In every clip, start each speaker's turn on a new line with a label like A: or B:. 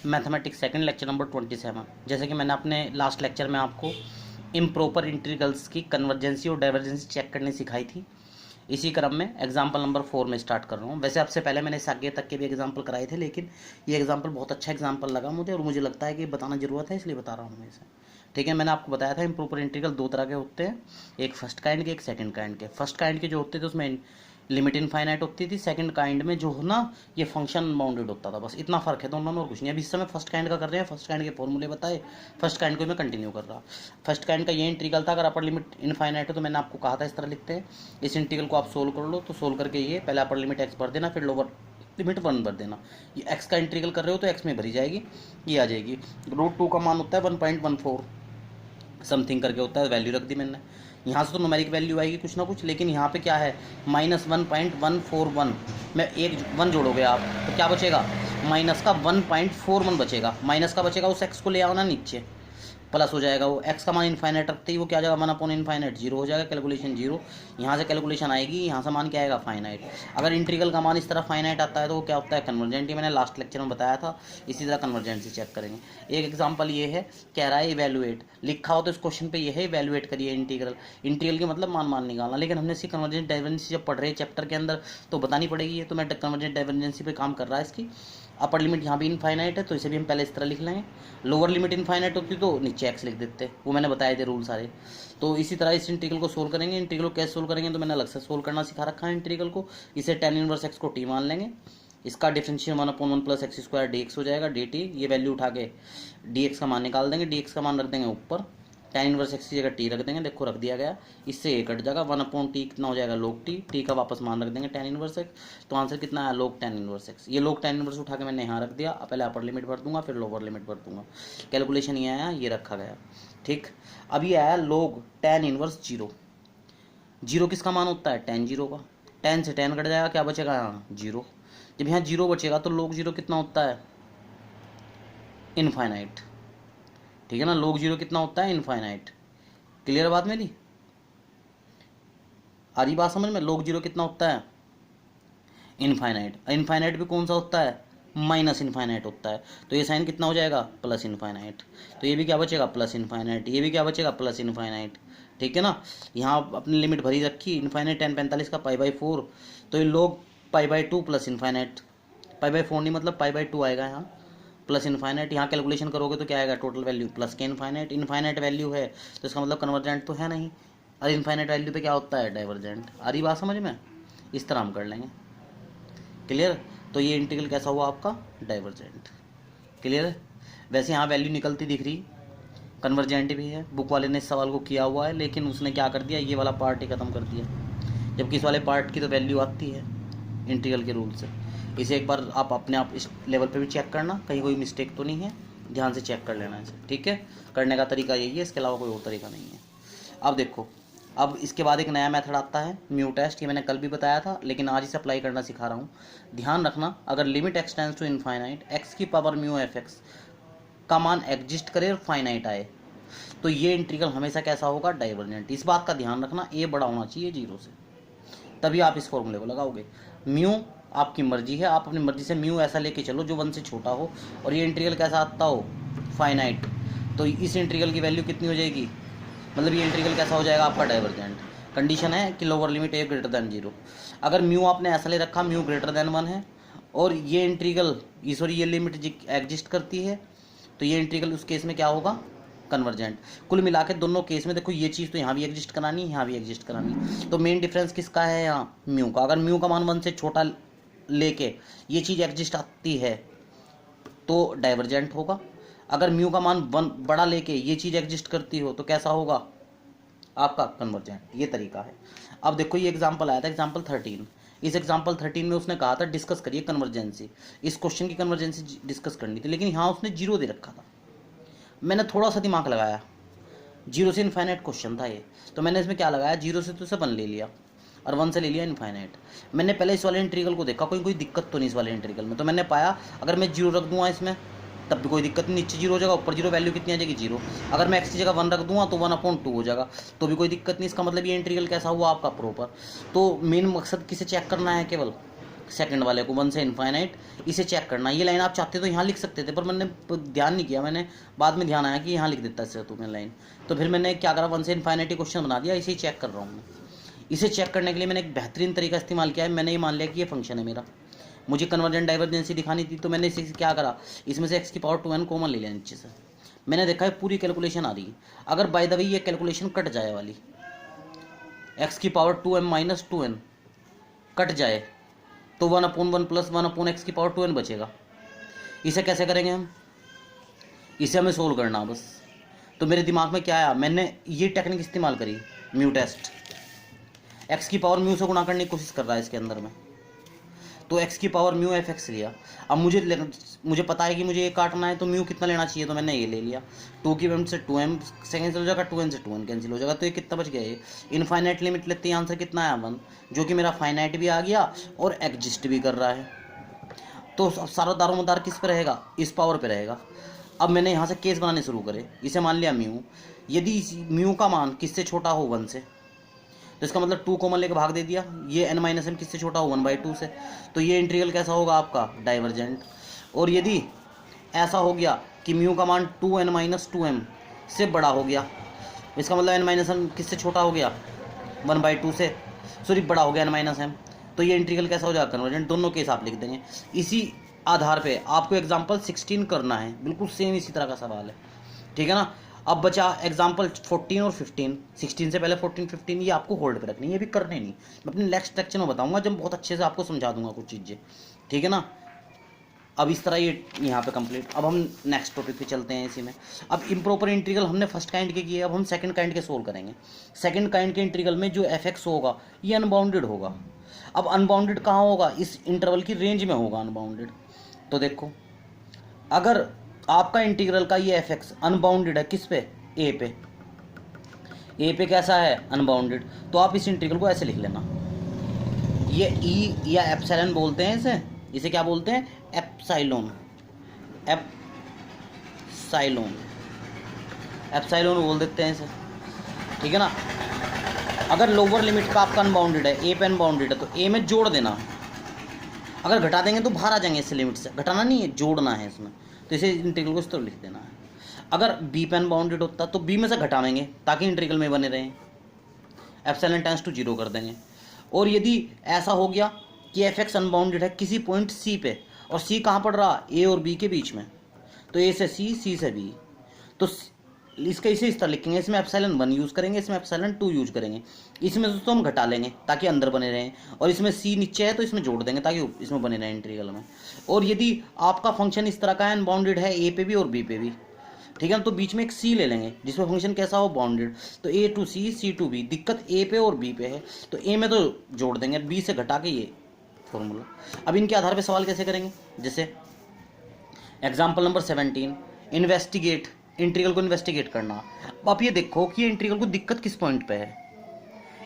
A: Mathematics second lecture number 27। जैसे कि मैंने अपने लास्ट लेक्चर में आपको इम्प्रॉपर इंटीग्रल्स की कन्वर्जेंसी और डाइवर्जेंसी चेक करनी सिखाई थी। इसी क्रम में एग्जाम्पल नंबर 4 में स्टार्ट कर रहा हूँ। वैसे आपसे पहले मैंने इस आगे तक के भी एग्जाम्पल कराए थे, लेकिन ये एग्जाम्पल बहुत अच्छा एग्जाम्पल लगा मुझे और मुझे लगता है कि बताना ज़रूरत है, इसलिए बता रहा हूँ मैं इसे। ठीक है, मैंने आपको बताया था इम्प्रॉपर इंटीग्रल दो तरह के होते हैं, एक फर्स्ट काइंड के, एक सेकंड काइंड के। फर्स्ट काइंड के जो होते थे उसमें लिमिट इनफाइनाइट होती थी, सेकंड काइंड में जो हो ना ये फंक्शन बाउंडेड होता था। बस इतना फर्क है दोनों में और कुछ नहीं। अभी इस समय फर्स्ट काइंड का कर रहे हैं, फर्स्ट काइंड के फॉर्मूले बताए, फर्स्ट काइंड को मैं कंटिन्यू कर रहा। फर्स्ट काइंड का ये इंटीग्रल था, अगर अपर लिमिट इनफाइनाइट है तो मैंने आपको कहा था इस तरह लिखते हैं। इस इंटीग्रल को आप सोल्व कर लो, तो सोल्व करके ये पहले अपर लिमिट एक्स भर देना, फिर लोअर लिमिट 1 भर देना। ये एक्स का इंटीग्रल कर रहे हो तो एक्स में भरी जाएगी, ये आ जाएगी। √2 का मान होता है 1.14 समथिंग करके होता है, वैल्यू रख दी मैंने। यहाँ से तो न्यूमेरिक वैल्यू आएगी कुछ ना कुछ, लेकिन यहाँ पे क्या है -1.141 में एक 1 जोड़ोगे आप तो क्या बचेगा, माइनस का 1.41 बचेगा। माइनस का बचेगा, उस एक्स को ले आओ ना नीचे, प्लस हो जाएगा। वो एक्स का मान इनफाइनाइट रखते ही वो क्या आ जाएगा, 1/इनफाइनाइट 0 हो जाएगा, कैलकुलेशन 0। यहाँ से कैलकुलेशन आएगी, यहाँ से मान क्या आएगा, फाइनाइट। अगर इंटीग्रल का मान इस तरह फाइनाइट आता है तो वो क्या होता है, कन्वर्जेंट। ये मैंने लास्ट लेक्चर में बताया था। इसी तरह कन्वर्जेंसी चेक करेंगे। एक एग्जाम्पल ये है, कह रहा है इवेल्युएट, लिखा हो तो इस क्वेश्चन पे ये है इवेल्युएट करिए इंटीग्रल। इंटीग्रल के मतलब मान निकालना, लेकिन हमने इसकी कन्वर्जेंट डाइवर्जेंसी जब पढ़ रहे हैं चैप्टर के अंदर तो बतानी पड़ेगी है, तो मैं कन्वर्जेंट डाइवर्जेंसी पे काम कर रहा है इसकी। अपर लिमिट यहाँ भी इनफाइनाइट है तो इसे भी हम पहले इस तरह लिख लेंगे। लोअर लिमिट इनफाइनाइट होती तो नीचे एक्स लिख देते, वो मैंने बताए थे रूल सारे। तो इसी तरह इस इंटीग्रल को सोल्व करेंगे। इंटीग्रल को कैसे सोल्व करेंगे तो मैंने अलग से सोल्व करना सिखा रखा है इंटीग्रल को। इसे tan इनवर्स एक्स को टी मान लेंगे, इसका डिफरेंशियल 1/1 + x² dx हो जाएगा dt। ये वैल्यू उठा के dx का मान निकाल देंगे, dx का मान रख देंगे ऊपर, tan इनवर्स एक्स की जगह टी रख देंगे, देखो रख दिया गया। इससे ये कट जाएगा, 1/t कितना हो जाएगा, log t। टी का वापस मान रख देंगे tan इनवर्स एक्स, तो आंसर कितना है, log tan इनवर्स एक्स। ये log tan इनवर्स उठा के मैंने यहाँ रख दिया। पहले अपर लिमिट भर दूंगा, फिर लोअर लिमिट भर दूंगा। कैलकुलेशन ये आया, ये रखा गया। ठीक, अब ये आया log tan इनवर्स 0। 0 किसका मान होता है, tan 0 का। tan से tan कट जाएगा, क्या बचेगा यहाँ 0। जब यहाँ 0 बचेगा तो log 0 कितना होता है, इनफाइनाइट। ठीक है ना, log 0 कितना होता है, इनफाइनाइट। क्लियर बात मेरी, आ रही बात समझ में। log 0 कितना होता है, इनफाइनाइट। इनफाइनाइट भी कौन सा होता है, माइनस इनफाइनाइट होता है। तो ये साइन कितना हो जाएगा, प्लस इनफाइनाइट। तो ये भी क्या बचेगा, प्लस इनफाइनाइट। ये भी क्या बचेगा, प्लस इनफाइनाइट। ठीक है ना, यहाँ अपनी लिमिट भरी रखी, इनफाइनाइट tan 45 का π/4, तो ये log π/2 प्लस इनफाइनाइट। π/4 नहीं मतलब π/2 आएगा यहाँ, प्लस इनफाइनाइट। यहाँ कैलकुलेशन करोगे तो क्या आएगा, टोटल वैल्यू प्लस के इनफाइनाइट। इनफाइनाइट वैल्यू है तो इसका मतलब कन्वर्जेंट तो है नहीं, और इनफाइनाइट वैल्यू पे क्या होता है, डाइवर्जेंट। आ रही बात समझ में, इस तरह हम कर लेंगे। क्लियर, तो ये इंटीग्रल कैसा हुआ आपका, डाइवर्जेंट। क्लियर, वैसे यहाँ वैल्यू निकलती दिख रही, कन्वर्जेंट भी है। बुक वाले ने इस सवाल को किया हुआ है, लेकिन उसने क्या कर दिया, ये वाला पार्ट ही ख़त्म कर दिया, जबकि इस वाले पार्ट की तो वैल्यू आती है इंटीग्रल के रूल से। इसे एक बार आप अपने आप इस लेवल पे भी चेक करना, कहीं कोई मिस्टेक तो नहीं है, ध्यान से चेक कर लेना इसे। ठीक है, करने का तरीका यही है, इसके अलावा कोई और तरीका नहीं है। अब देखो, अब इसके बाद एक नया मेथड आता है म्यू टेस्ट। ये मैंने कल भी बताया था, लेकिन आज इसे अप्लाई करना सिखा रहा हूँ। ध्यान रखना, अगर limit x tends to infinite x की पावर म्यू एफ एक्स का मान एग्जिस्ट करे और फाइनाइट आए तो ये इंटीग्रल हमेशा कैसा होगा, डाइवर्जेंट। इस बात का ध्यान रखना, ए बड़ा होना चाहिए 0 से, तभी आप इस फॉर्मूले को लगाओगे। म्यू आपकी मर्जी है, आप अपनी मर्जी से म्यू ऐसा लेके चलो जो 1 से छोटा हो, और ये इंटीग्रल कैसा आता हो, फाइनाइट। तो इस इंटीग्रल की वैल्यू कितनी हो जाएगी, मतलब ये इंटीग्रल कैसा हो जाएगा आपका, डाइवर्जेंट। कंडीशन है कि lower limit a greater than 0। अगर म्यू आपने ऐसा ले रखा, म्यू ग्रेटर दैन 1 है, और ये इंटीग्रल ये लिमिट एग्जिस्ट करती है, तो ये इंटीग्रल उस केस में क्या होगा, कन्वर्जेंट। कुल मिला के दोनों केस में देखो, ये चीज़ तो यहाँ भी एग्जिस्ट करानी है, यहाँ भी एग्जिस्ट करानी। तो मेन डिफरेंस किसका है यहाँ, म्यू का। अगर म्यू का मान 1 से छोटा लेके ये चीज़ एग्जिस्ट आती है तो डाइवर्जेंट होगा। अगर म्यू का मान 1 बड़ा लेके ये चीज़ एग्जिस्ट करती हो तो कैसा होगा आपका, कन्वर्जेंट। ये तरीका है। अब देखो, ये एग्जाम्पल आया था, एग्जाम्पल 13। इस एग्जाम्पल 13 में उसने कहा था डिस्कस करिए कन्वर्जेंसी। इस क्वेश्चन की कन्वर्जेंसी डिस्कस करनी थी, लेकिन यहाँ उसने 0 दे रखा था। मैंने थोड़ा सा दिमाग लगाया, 0 से इनफाइनाइट क्वेश्चन था ये, तो मैंने इसमें क्या लगाया, 0 से तो इसे 1 ले लिया और 1 से ले लिया इनफाइनाइट। मैंने पहले इस वाले इंटीग्रल को देखा, कोई दिक्कत तो नहीं इस वाले इंटीग्रल में, तो मैंने पाया अगर मैं 0 रख दूंगा इसमें तब भी कोई दिक्कत नहीं, नीचे 0 हो जाएगा, ऊपर 0, वैल्यू कितनी आ जाएगी, 0। अगर मैं एक्स की जगह 1 रख दूंगा तो 1/2 हो जाएगा, तो भी कोई दिक्कत नहीं। इसका मतलब ये इंटीग्रल कैसा हुआ आपका, प्रॉपर। तो मेन मकसद किसे चेक करना है, केवल सेकंड वाले को 1 से इनफाइनाइट, इसे चेक करना। ये लाइन आप चाहते तो यहाँ लिख सकते थे, पर मैंने ध्यान नहीं किया, मैंने बाद में ध्यान आया कि यहाँ लिख देता इससे तुम्हें लाइन, तो फिर मैंने क्या करा 1 से इनफाइनाइट क्वेश्चन बना दिया, इसे चेक कर रहा हूँ मैं। इसे चेक करने के लिए मैंने एक बेहतरीन तरीका इस्तेमाल किया है। मैंने ये मान लिया कि ये फंक्शन है मेरा, मुझे कन्वर्जेंट डाइवर्जेंसी दिखानी थी, तो मैंने इसे क्या करा, इसमें से x की पावर 2n कॉमन ले लिया नीचे से। मैंने देखा है पूरी कैलकुलेशन आ रही है। अगर बाय द वे ये कैलकुलेशन कट जाए वाली, x की power 2m minus 2n cut जाए, तो 1/1 प्लस 1/x की पावर 2n बचेगा। इसे कैसे करेंगे हम, इसे हमें सोल्व करना बस। तो मेरे दिमाग में क्या आया, मैंने ये टेक्निक इस्तेमाल करी, म्यू टेस्ट। x की पावर म्यू से गुणा करने की कोशिश कर रहा है इसके अंदर में, तो x की पावर म्यू एफ एक्स लिया। अब मुझे पता है कि मुझे ये काटना है, तो म्यू कितना लेना चाहिए, तो मैंने ये ले लिया। 2 की m से 2m सेकेंड हो जाएगा, 2n से 2n कैंसिल हो जाएगा, तो ये कितना बच गया, ये इनफाइनाइट लिमिट लेते हैं, आंसर कितना आया 1, जो कि मेरा फाइनाइट भी आ गया और एग्जिस्ट भी कर रहा है। तो सारा दारोमदार किस पे रहेगा, इस पावर पे रहेगा। अब मैंने यहाँ से केस बनाने शुरू करे, इसे मान लिया म्यू, यदि म्यू का मान किससे छोटा हो 1 से, तो इसका मतलब 2 कॉमन लेके भाग दे दिया, ये n माइनस एम किससे छोटा हो 1/2 से, तो ये इंटीग्रल कैसा होगा आपका, डाइवर्जेंट। और यदि ऐसा हो गया कि म्यू का मान 2n माइनस 2m से बड़ा हो गया, इसका मतलब n माइनस एम किससे छोटा हो गया, 1/2 से, सॉरी बड़ा हो गया n माइनस एम, तो ये इंटीग्रल कैसा हो जाएगा, कन्वर्जेंट। दोनों केस आप लिख देंगे। इसी आधार पे आपको एग्जाम्पल 16 करना है, बिल्कुल सेम इसी तरह का सवाल है, ठीक है ना। अब बचा एग्जाम्पल 14 और 15, 16 से पहले 14 15 ये आपको होल्ड पे रखनी है, ये भी करने नहीं, मैं अपने नेक्स्ट लेक्चर में बताऊंगा जब बहुत अच्छे से आपको समझा दूंगा कुछ चीज़ें, ठीक है ना। अब इस तरह ये यहाँ पे कंप्लीट। अब हम नेक्स्ट टॉपिक पे चलते हैं इसी में। अब इम्प्रॉपर इंटीग्रल हमने फर्स्ट काइंड के किए, अब हम सेकंड काइंड के सोल्व करेंगे। सेकंड काइंड के इंटीग्रल में जो एफ एक्स होगा ये अनबाउंडेड होगा। अब अनबाउंडेड कहाँ होगा, इस इंटरवल की रेंज में होगा अनबाउंडेड। तो देखो अगर आपका इंटीग्रल का ये एफ एक्स अनबाउंडेड है किस पे, ए पे, ए पे कैसा है अनबाउंडेड, तो आप इस इंटीग्रल को ऐसे लिख लेना, ये ई या एप्सिलॉन बोलते हैं इसे क्या बोलते हैं, एप्सिलॉन, एप्सिलॉन बोल देते हैं इसे, ठीक है ना। अगर लोअर लिमिट का आपका अनबाउंडेड है, ए पे अनबाउंडेड है, तो ए में जोड़ देना, अगर घटा देंगे तो बाहर आ जाएंगे इस लिमिट से, घटाना नहीं है जोड़ना है इसमें, तो इसे इंटीग्रल को इस तरह लिख देना है। अगर बी पे अनबाउंडेड होता तो बी में से घटावेंगे ताकि इंटीग्रल में बने रहें, एप्सिलॉन टेंड्स टू 0 कर देंगे। और यदि ऐसा हो गया कि एफ एक्स अनबाउंडेड है किसी पॉइंट सी पे, और सी कहाँ पड़ रहा, ए और बी के बीच में, तो ए से सी, सी से बी, तो इसका इसे इस तरह लिखेंगे, इसमें एप्सिलॉन 1 यूज़ करेंगे, इसमें एप्सिलॉन 2 यूज़ करेंगे, इसमें दोस्तों हम घटा लेंगे ताकि अंदर बने रहें, और इसमें सी नीचे है तो इसमें जोड़ देंगे ताकि इसमें बने रहें इंटीग्रल में। और यदि आपका फंक्शन इस तरह का है, अनबाउंडेड है ए पे भी और बी पे भी, ठीक है ना, तो बीच में एक सी ले लेंगे जिसमें फंक्शन कैसा हो, बाउंडेड, तो A to C, C to B. दिक्कत ए पे और बी पे है, तो ए में तो जोड़ देंगे, बी से घटा के ये फॉर्मूला। अब इनके आधार पे सवाल कैसे करेंगे, जैसे एग्जाम्पल नंबर 17, इन्वेस्टिगेट, इंटीग्रल को इन्वेस्टिगेट करना। अब आप ये देखो कि ये इंटीग्रल को दिक्कत किस पॉइंट पे है,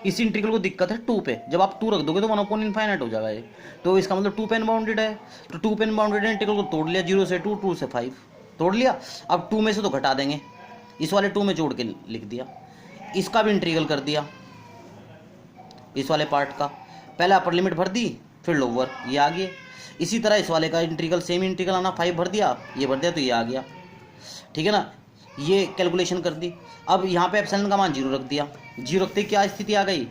A: इस इंटीग्रल को दिक्कत है 2 पे, जब आप 2 रख दोगे तो 1/∞ हो जाएगा ये, तो इसका मतलब 2 पे अनबाउंडेड है, तो 2 पे अनबाउंडेड है, इंटीग्रल को तोड़ लिया, 0 से 2, 2 से 5 तोड़ लिया। अब 2 में से तो घटा देंगे, इस वाले 2 में जोड़ के लिख दिया, इसका भी इंटीग्रल कर दिया, इस वाले पार्ट का पहले अपर लिमिट भर दी, फिर लोअर, ये आ गया। इसी तरह इस वाले का इंटीग्रल, सेम इंटीग्रल आना, 5 भर दिया, ये भर दिया, तो ये आ गया, ठीक है ना। ये कैलकुलेशन कर दी। अब यहाँ पे एप्सिलॉन का मान 0 रख दिया, 0 रखते क्या स्थिति आ गई,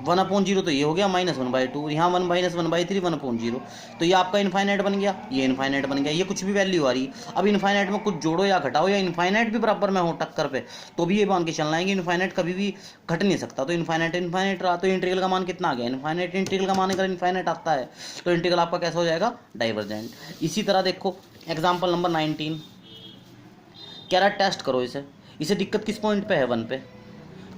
A: 1/0, तो ये हो गया -1/2, यहाँ 1 - 1/3, 1/0, तो ये आपका इनफाइनाइट बन गया, ये इनफाइनाइट बन गया, ये कुछ भी वैल्यू आ रही है। अब इनफाइनाइट में कुछ जोड़ो या घटाओ, या इनफाइनाइट भी बराबर में हो टक्कर पे, तो भी ये मान के चलना है कि इनफाइनाइट कभी भी घट नहीं सकता, तो इनफाइनाइट रहा, तो इंटीग्रल का मान कितना आ गया, इनफाइनाइट। इंटीग्रल का मान अगर इनफाइनाइट आता है तो इंटीग्रल आपका कैसा हो जाएगा, डाइवर्जेंट। इसी तरह देखो एग्जाम्पल नंबर 19, कह रहा है टेस्ट करो इसे दिक्कत किस पॉइंट पे है, 1 पे,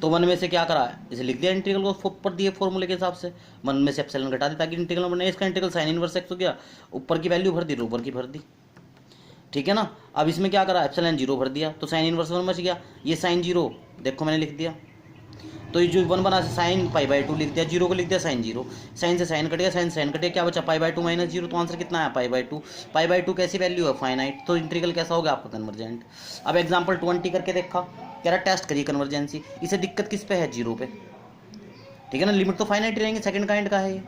A: तो 1 में से क्या करा है, इसे लिख दिया इंटीग्रल को ऊपर दिए फॉर्मूले के हिसाब से, 1 में से एप्सिलॉन घटा दी ताकि इंटीग्रल बने। इसका इंटीग्रल साइन इनवर्स एक्स हो गया, ऊपर की वैल्यू भर दी, ऊपर की भर दी, ठीक है ना। अब इसमें क्या करा, एप्सिलॉन 0 भर दिया, तो साइन इनवर्स 1 बच गया, ये साइन 0 देखो मैंने लिख दिया, तो ये जो 1 बना साइन π/2 लिख दिया, 0 को लिख दिया साइन 0, साइन से साइन कट गया, साइन कट गया, क्या बचा π/2 - 0, तो आंसर कितना है π/2। π/2 कैसी वैल्यू है, फाइनाइट, तो इंटीग्रल कैसा होगा आपका, कन्वर्जेंट। अब एग्जाम्पल 20 करके देखा, कह रहा टेस्ट करिए कन्वर्जेंसी, इसे दिक्कत किस पे है, 0 पे, ठीक है ना, लिमिट तो फाइनाइट रहेंगे, सेकंड काइंड का है ये,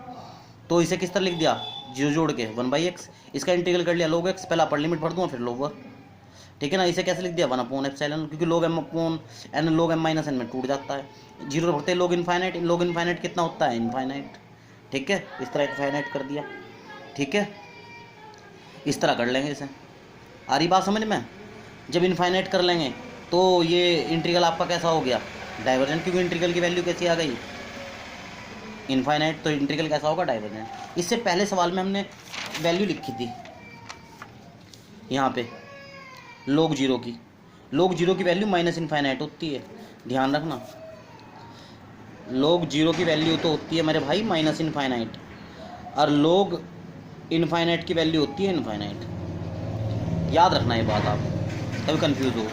A: तो इसे किस तरह लिख दिया, जीरो जोड़ के 1/x, इसका इंटीग्रल कर लिया log x, पहले अपर लिमिट भर दूंगा फिर लोअर, ठीक है ना। इसे कैसे लिख दिया 1/ε, क्योंकि log m upon n log m minus n में टूट जाता है, जीरो भरते log इनफाइनाइट कितना होता है इनफाइनाइट, ठीक है। इस तरह इनफाइनाइट कर दिया, ठीक है, इस तरह कर लेंगे इसे। आ रही बात समझ में? जब इनफाइनाइट कर लेंगे तो ये इंटीग्रल आपका कैसा हो गया डाइवर्जेंट, क्योंकि इंटीग्रल की वैल्यू कैसी आ गई इनफाइनाइट, तो इंटीग्रल कैसा होगा डाइवर्जेंट। इससे पहले सवाल में हमने वैल्यू लिखी थी यहाँ पे log जीरो की वैल्यू माइनस इनफाइनाइट होती है, ध्यान रखना। log जीरो की वैल्यू तो होती है मेरे भाई माइनस इनफाइनाइट, और log इनफाइनाइट की वैल्यू होती है इनफाइनाइट। याद रखना ये बात, आप कभी कंफ्यूज हो,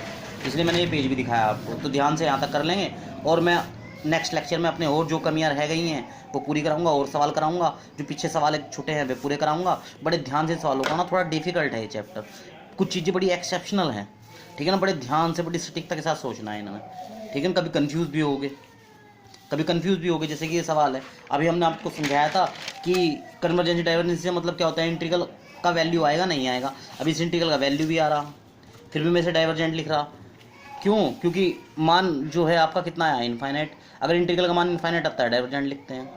A: इसलिए मैंने ये पेज भी दिखाया आपको। तो ध्यान से यहाँ तक कर लेंगे, और मैं नेक्स्ट लेक्चर में अपने और जो कमियां रह गई हैं वो पूरी कराऊंगा, और सवाल कराऊंगा, जो पीछे सवाल छोटे हैं वे पूरे कराऊंगा। बड़े ध्यान से सवालों का ना, थोड़ा डिफिकल्ट है ये चैप्टर, कुछ चीज़ें बड़ी एक्सेप्शनल हैं, ठीक है ना। बड़े ध्यान से बड़ी सटीकता के साथ सोचना है इन्होंने, ठीक है ना। कभी कंफ्यूज भी होगे, जैसे कि ये सवाल है, अभी हमने आपको समझाया था कि कन्वर्जेंस डाइवर्जेंस से मतलब क्या होता है, इंटीग्रल का वैल्यू आएगा नहीं आएगा। अभी इस इंटीग्रल का वैल्यू भी आ रहा, फिर भी मैं इसे डाइवर्जेंट लिख रहा, क्यों? क्योंकि मान जो है आपका कितना आया इनफाइनाइट। अगर इंटीग्रल का मान इनफाइनाइट आता है डाइवर्जेंट लिखते हैं,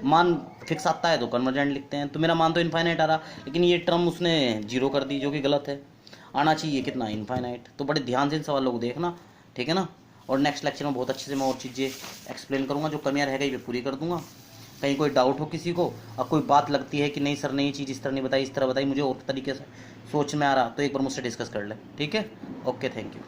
A: मान फिक्स आता है तो कन्वर्जेंट लिखते हैं। तो मेरा मान तो इनफाइनाइट आ रहा, लेकिन ये टर्म उसने जीरो कर दी, जो कि गलत है, आना चाहिए कितना इनफाइनाइट। तो बड़े ध्यान से इन सवालों को देखना, ठीक है ना। और नेक्स्ट लेक्चर में बहुत अच्छे से मैं और चीज़ें एक्सप्लेन करूँगा, जो कमियाँ रह गई वे पूरी कर दूँगा। कहीं कोई डाउट हो किसी को, और कोई बात लगती है कि नहीं सर, नहीं चीज़ इस तरह नहीं बताई, इस तरह बताई, मुझे और तरीके से सोच में आ रहा, तो एक बार मुझसे डिस्कस कर ले, ठीक है। Okay, thank you.